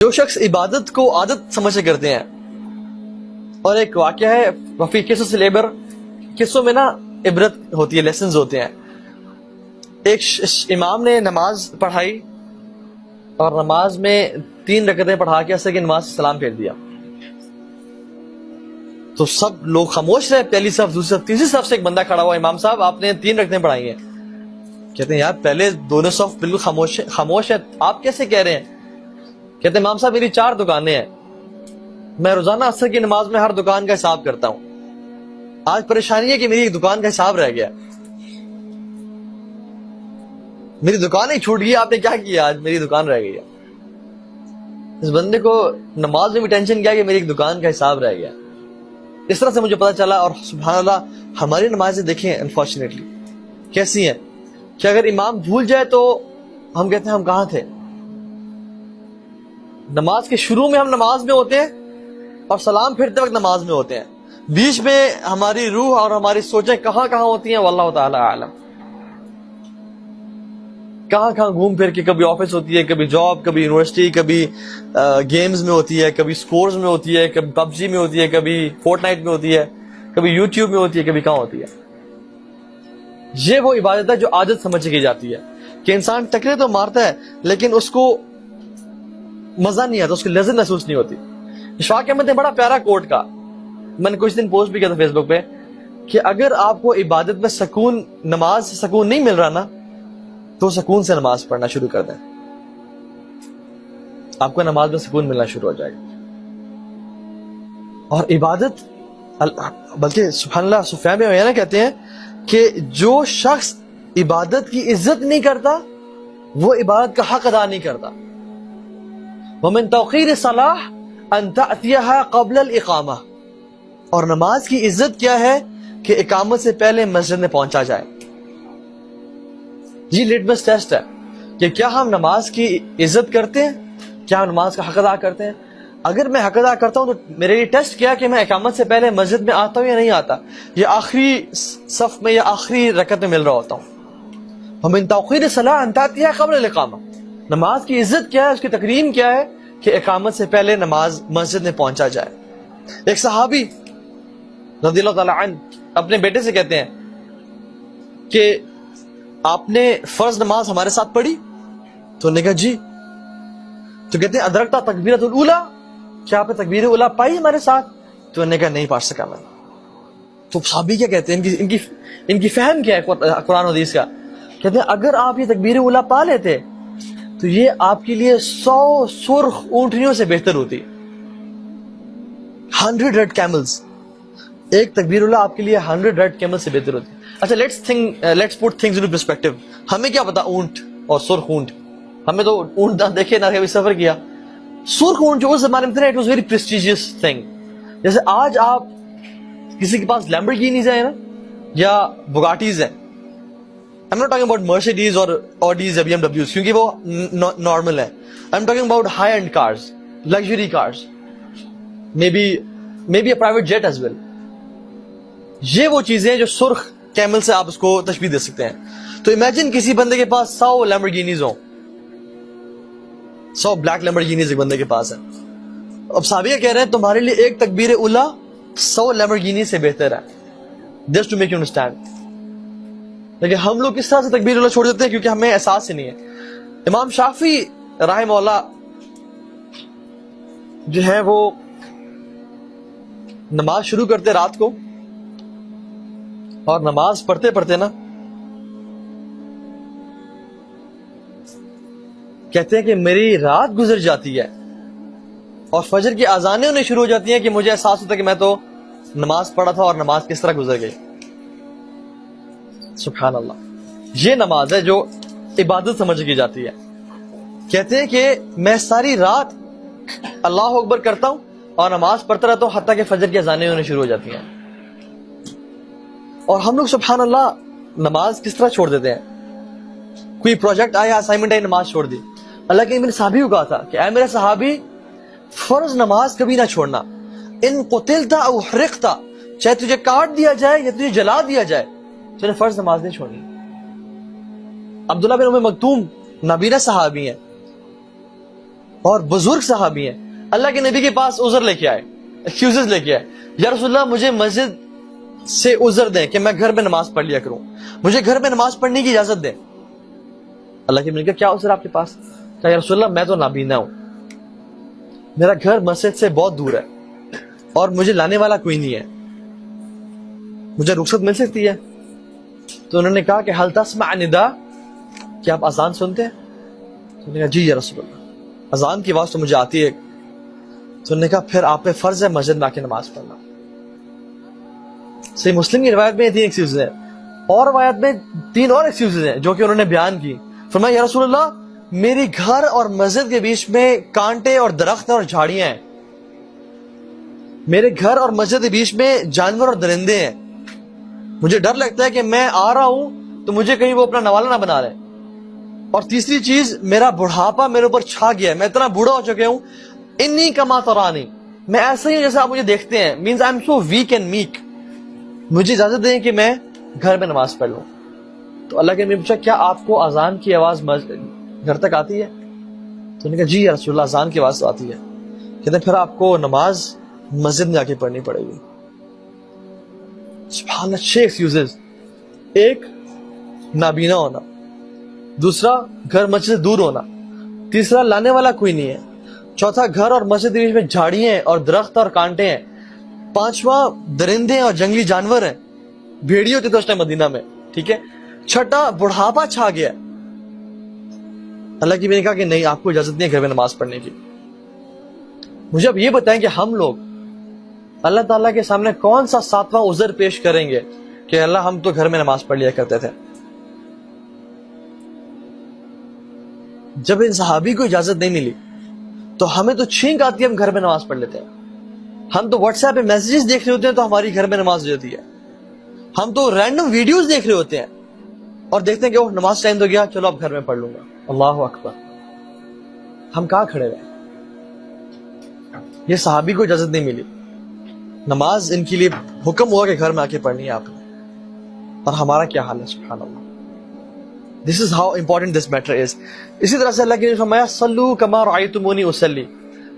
جو شخص عبادت کو عادت سمجھ سے کرتے ہیں، اور ایک واقعہ ہے وفی قصص العبر، قصوں میں نا عبرت ہوتی ہے، لیسنز ہوتے ہیں۔ ایک امام نے نماز پڑھائی اور نماز میں 3 رکعتیں پڑھا کے عصر کی نماز سے سلام پھیر دیا، تو سب لوگ خاموش رہے، پہلی صف، دوسری صف، تیسری صف سے ایک بندہ کھڑا ہوا، امام صاحب آپ نے 3 رکعتیں پڑھائی ہیں۔ کہتے ہیں یار پہلے دونوں صف بالکل خاموش ہے، آپ کیسے کہہ رہے ہیں؟ کہتے ہیں امام صاحب میری 4 دکانیں ہیں، میں روزانہ عصر کی نماز میں ہر دکان کا حساب کرتا ہوں، آج پریشانی ہے کہ میری ایک دکان کا حساب رہ گیا، میری دکان ہی چھوٹ گئی، آپ نے کیا کیا؟ آج میری دکان رہ گئی ہے۔ اس بندے کو نماز میں بھی ٹینشن کیا کہ میری ایک دکان کا حساب رہ گیا۔ اس طرح سے مجھے پتا چلا، اور سبحان اللہ ہماری نمازیں دیکھیں انفارچونیٹلی کیسی ہیں کہ اگر امام بھول جائے تو ہم کہتے ہیں ہم کہاں تھے۔ نماز کے شروع میں ہم نماز میں ہوتے ہیں اور سلام پھرتے وقت نماز میں ہوتے ہیں، بیچ میں ہماری روح اور ہماری سوچیں کہاں کہاں ہوتی ہیں، واللہ تعالی اعلم، کہاں کہاں گھوم پھر کے، کبھی آفس ہوتی ہے، کبھی جاب، کبھی یونیورسٹی، کبھی گیمز میں ہوتی ہے، کبھی سکورز میں ہوتی ہے، کبھی پب جی میں ہوتی ہے، کبھی فورٹ نائٹ میں ہوتی ہے، کبھی یوٹیوب میں ہوتی ہے، کبھی کہاں ہوتی ہے۔ یہ وہ عبادت ہے جو عادت سمجھ کی جاتی ہے کہ انسان ٹکرے تو مارتا ہے لیکن اس کو مزہ نہیں آتا، اس کی لذت محسوس نہیں ہوتی۔ اشفاق احمد نے بڑا پیارا کوٹ کہا، میں نے کچھ دن پوسٹ بھی کیا تھا فیس بک پہ، کہ اگر آپ کو عبادت میں سکون، نماز سے سکون نہیں مل رہا نا، تو سکون سے نماز پڑھنا شروع کر دیں، آپ کو نماز میں سکون ملنا شروع ہو جائے گا۔ اور عبادت، بلکہ سبحان اللہ سفیان بن عیینہ کہتے ہیں کہ جو شخص عبادت کی عزت نہیں کرتا وہ عبادت کا حق ادا نہیں کرتا۔ ومن توقیر الصلاۃ ان تأتیها قبل الاقامہ، اور نماز کی عزت کیا ہے کہ اقامت سے پہلے مسجد میں پہنچا جائے۔ یہ لٹمس ٹیسٹ ہے کہ کیا ہم نماز کی عزت کرتے ہیں، کیا ہم نماز کا حق ادا کرتے ہیں۔ اگر میں حق ادا کرتا ہوں تو میرے لیے ٹیسٹ کیا کہ میں اقامت سے پہلے مسجد میں آتا ہوں یا نہیں آتا، یا آخری صف میں یا آخری رکعت میں مل رہا ہوتا ہوں۔ ومن توقیر الصلاۃ ان تأتیها قبل الاقامہ، نماز کی عزت کیا ہے، اس کی تکریم کیا ہے کہ اقامت سے پہلے نماز مسجد میں پہنچا جائے۔ ایک صحابی رضی اللہ تعالی عنہ اپنے بیٹے سے کہتے ہیں کہ آپ نے فرض نماز ہمارے ساتھ پڑھی؟ تو انہوں نے کہا جی۔ تو کہتے ہیں ادرکتا تکبیرۃ الاولیٰ، کیا آپ نے تکبیر اولیٰ پائی ہمارے ساتھ؟ تو انہوں نے کہا نہیں پڑھ سکا میں۔ تو صحابی کیا کہتے ہیں، ان کی فہم کیا ہے قرآن و حدیث کا؟ کہتے ہیں اگر آپ یہ تکبیر اولیٰ پا لیتے تو یہ آپ کے لیے 100 سرخ اونٹنیوں سے بہتر ہوتی، 100 ریڈ کیملز، ایک تکبیر اللہ آپ کے لیے 100 ریڈ کیمل سے بہتر ہوتی ہے۔ اچھا let's put things into perspective, ہمیں کیا پتا اونٹ اور سرخ اونٹ، ہمیں تو اونٹ نہ دیکھے نہ کبھی سفر کیا۔ سرخ اونٹ جو اس زمانے میں تھا، it was very prestigious thing. جیسے آج آپ کسی کے پاس لیمبورگینیز ہیں نا یا بگاٹیز ہیں، I'm not talking about Mercedes or Audis or BMWs کیونکہ وہ نارمل ہیں، I'm talking about high end cars, luxury cars, maybe a private jet as well۔ یہ وہ چیزیں ہیں جو سرخ کیمل سے آپ اس کو تشبیہ دے سکتے ہیں۔ تو امیجن کسی بندے کے پاس 100 لیمبورگینیز ہوں، 100 بلیک لیمبورگینیز ایک بندے کے پاس ہے۔ اب صحابیہ کہہ رہے ہیں تمہارے لیے ایک تکبیر اولیٰ 100 لیمبورگینیز سے بہتر ہے، just to make you understand۔ لیکن ہم لوگ کس طرح سے تکبیر اولیٰ چھوڑ دیتے ہیں کیونکہ ہمیں احساس ہی نہیں ہے۔ امام شافعی رحمہ اللہ جو ہے وہ نماز شروع کرتے رات کو، اور نماز پڑھتے پڑھتے نا کہتے ہیں کہ میری رات گزر جاتی ہے اور فجر کی اذانیں انہیں شروع ہو جاتی ہیں کہ مجھے احساس ہوتا ہے کہ میں تو نماز پڑھا تھا اور نماز کس طرح گزر گئی۔ سبحان اللہ، یہ نماز ہے جو عبادت سمجھ کی جاتی ہے۔ کہتے ہیں کہ میں ساری رات اللہ اکبر کرتا ہوں اور نماز پڑھتا رہتا ہوں حتیٰ کہ فجر کی اذانیں انہیں شروع ہو جاتی ہیں۔ اور ہم لوگ سبحان اللہ نماز کس طرح چھوڑ دیتے ہیں، کوئی پروجیکٹ آیا، اسائنمنٹ آئی، نماز چھوڑ دی۔ اللہ کے میرے صحابی کو کہا تھا کہ اے میرے صحابی فرض نماز کبھی نہ چھوڑنا، ان قتلت او حرقت، چاہے تجھے کاٹ دیا جائے یا تجھے جلا دیا جائے، تو نے فرض نماز نہیں چھوڑنی۔ عبداللہ بن ام مکتوم نابینا صحابی ہیں، اور بزرگ صحابی ہیں, اللہ کے نبی کے پاس عذر لے کے آئے, ایکسکیوزز لے کے آئے, یا رسول اللہ مجھے مسجد سے عذر دیں کہ میں گھر میں نماز پڑھ لیا کروں, مجھے گھر میں نماز پڑھنے کی اجازت دیں. اللہ کے نبی نے کہا کیا عذر آپ کے پاس؟ کہا یا رسول اللہ میں تو نابینا ہوں, میرا گھر مسجد سے بہت دور ہے اور مجھے لانے والا کوئی نہیں ہے, مجھے رخصت مل سکتی ہے؟ تو انہوں نے کہا کہ حل تسمع ندا, کیا آپ اذان سنتے ہیں؟ تو انہوں نے کہا جی یا رسول اللہ, اذان کی آواز تو مجھے آتی ہے. تو انہوں نے کہا پھر آپ پہ فرض ہے مسجد میں آ کے نماز پڑھنا. صحیح مسلم کی روایت میں 3 ایکسکیوزز ہیں, اور روایت میں 3 اور ایکسکیوزز ہیں جو کہ انہوں نے بیان کی. فرمایا یا رسول اللہ میری گھر اور مسجد کے بیچ میں کانٹے اور درخت اور جھاڑیاں ہیں, میرے گھر اور مسجد کے بیچ میں جانور اور درندے ہیں, مجھے ڈر لگتا ہے کہ میں آ رہا ہوں تو مجھے کہیں وہ اپنا نوالا نہ بنا رہے. اور تیسری چیز, میرا بڑھاپا میرے اوپر چھا گیا ہے, میں اتنا بوڑھا ہو چکا ہوں, انی کما ترانی, میں ایسا ہی ہوں جیسے آپ مجھے دیکھتے ہیں, means I am so weak and meek, مجھے اجازت دیں کہ میں گھر میں نماز پڑھ لوں. تو اللہ کے نبی نے پوچھا کیا آپ کو اذان کی آواز گھر تک آتی ہے؟ تو انہوں نے کہا جی یا رسول اللہ اذان کی آواز تو آتی ہے. کہتے ہیں پھر آپ کو نماز مسجد میں جا کے پڑھنی پڑے گی. سبحان اللہ, 6 ایکسکیوزز. ایک, نابینا ہونا, دوسرا گھر مسجد سے دور ہونا, تیسرا لانے والا کوئی نہیں ہے, چوتھا گھر اور مسجد کے بیچ میں جھاڑیاں ہیں اور درخت اور کانٹے ہیں, پانچواں درندے اور جنگلی جانور ہیں, بھیڑی ہوتے تھے اس ٹائم مدینہ میں, ٹھیک ہے, چھٹا بڑھاپا چھا گیا. اللہ کی بھی نے کہا کہ نہیں آپ کو اجازت نہیں ہے گھر میں نماز پڑھنے کی. مجھے اب یہ بتائیں کہ ہم لوگ اللہ تعالیٰ کے سامنے کون سا 7واں عذر پیش کریں گے کہ اللہ ہم تو گھر میں نماز پڑھ لیا کرتے تھے. جب ان صحابی کو اجازت نہیں ملی تو ہمیں تو چھینک آتی ہے, ہم گھر میں نماز پڑھ لیتے ہیں. ہم تو واٹس ایپ پہ میسیجز دیکھ رہے ہوتے ہیں تو ہماری گھر میں نماز ہو جاتی ہے. ہم تو رینڈم ویڈیوز دیکھ رہے ہوتے ہیں اور دیکھتے ہیں کہ وہ نماز ٹائم تو گیا, چلو اب گھر میں پڑھ لوں گا. اللہ اکبر, ہم کہاں کھڑے رہے؟ یہ صحابی کو اجازت نہیں ملی, نماز ان کے لیے حکم ہوا کہ گھر میں آ کے پڑھنی ہے آپ نے, اور ہمارا کیا حال ہے؟ سبحان اللہ. This is how important this matter is. اسی طرح سے اللہ کے فرمایا صلو کما رأیتمونی اصلی,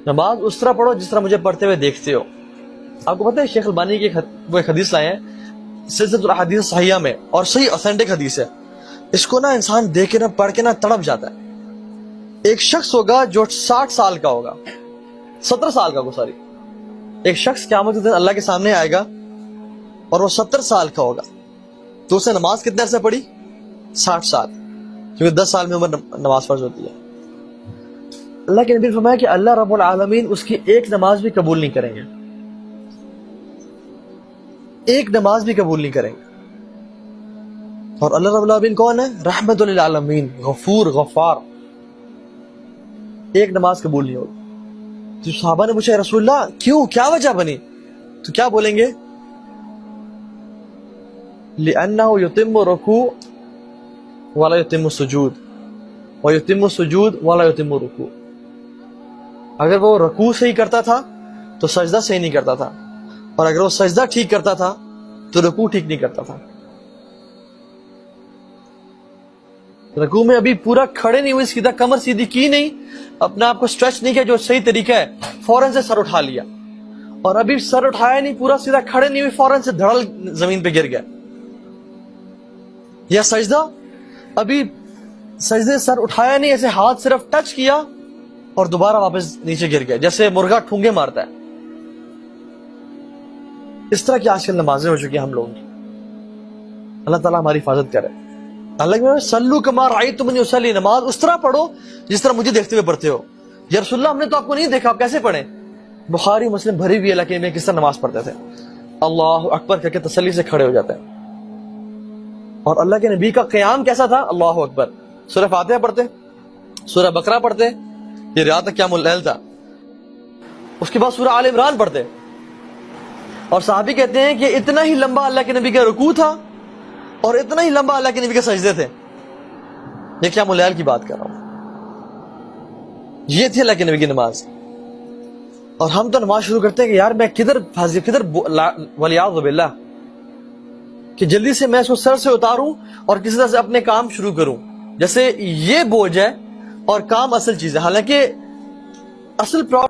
نماز اس طرح پڑھو جس طرح مجھے پڑھتے ہوئے دیکھتے ہو. آپ کو پتہ ہے شیخ البانی کی وہ ایک حدیث لائے ہیں سلسلۃ الاحادیث صحیحہ میں, اور صحیح اوتھینٹک حدیث ہے. اس کو نا انسان دیکھ کے نا پڑھ کے نا تڑپ جاتا ہے. ایک شخص ہوگا جو 60 سال کا ہوگا, 70 سال کا, سوری, ایک شخص قیامت کے دن اللہ کے سامنے آئے گا اور وہ 70 سال کا ہوگا, تو اسے نماز کتنے عرصے پڑھی؟ 60 سال, کیونکہ 10 سال میں عمر نماز فرض ہوتی ہے. اللہ کے نبی نے فرمایا کہ اللہ رب العالمین اس کی ایک نماز بھی قبول نہیں کریں گے, ایک نماز بھی قبول نہیں کریں گے. اور اللہ رب العالمین کون ہے؟ رحمت للعالمین, غفور غفار. ایک نماز قبول نہیں ہوگی. تو صحابہ نے پوچھا رسول اللہ کیوں, کیا وجہ بنی؟ تو کیا بولیں گے؟ لِأَنَّهُ يُتِمُّ رُكُوعَ وَلَا يُتِمُّ السُّجُودَ وَيُتِمُّ السُّجُودَ وَلَا يُتِمُّ الرُّكُوعَ. اگر وہ رکوع صحیح کرتا تھا تو سجدہ صحیح نہیں کرتا تھا, اور اگر وہ سجدہ ٹھیک کرتا تھا تو رکوع ٹھیک نہیں کرتا تھا. رکوع میں ابھی پورا کھڑے نہیں ہوئے, سیدھا کمر سیدھی کی نہیں, اپنے آپ کو اسٹریچ نہیں کیا جو صحیح طریقہ ہے, فوراً سے سر اٹھا لیا, اور ابھی سر اٹھایا نہیں, پورا سیدھا کھڑے نہیں ہوئے, فوراً سے دھڑل زمین پہ گر گیا. یا سجدہ, ابھی سجدے سر اٹھایا نہیں, ایسے ہاتھ صرف ٹچ کیا اور دوبارہ واپس نیچے گر گیا, جیسے مرغا ٹھونگے مارتا ہے. اس طرح کی آج کل نمازیں ہو چکی ہیں ہم لوگوں کی. اللہ تعالیٰ ہماری حفاظت کرے. اللہ کے سلو کما رأیتمونی اصلی, نماز اس طرح پڑھو جس طرح مجھے دیکھتے ہوئے پڑھتے ہو. یا رسول اللہ ہم نے تو آپ کو نہیں دیکھا, آپ کیسے پڑھیں؟ بخاری مسلم بھری ہوئی علاقے میں کس طرح نماز پڑھتے تھے, اللہ اکبر کر کے تسلی سے کھڑے ہو جاتے ہیں. اور اللہ کے نبی کا قیام کیسا تھا؟ اللہ اکبر, سورہ فاتحہ پڑھتے, سورہ بقرہ پڑھتے, یہ رات تک قیام اللیل تھا, اس کے بعد سورہ آل عمران پڑھتے. اور صحابی کہتے ہیں کہ اتنا ہی لمبا اللہ کے نبی کا رکوع تھا اور اتنا ہی لمبا اللہ کے نبی کے سجدے تھے. یہ قیام اللیل کی بات کر رہا ہوں. یہ تھی اللہ کے نبی کی نماز. اور ہم تو نماز شروع کرتے ہیں کہ یار میں کدھر ولیعوذ باللہ, کہ جلدی سے میں اس کو سر سے اتاروں اور کسی طرح سے اپنے کام شروع کروں, جیسے یہ بوجھ ہے اور کام اصل چیز ہے. حالانکہ اصل پرابلم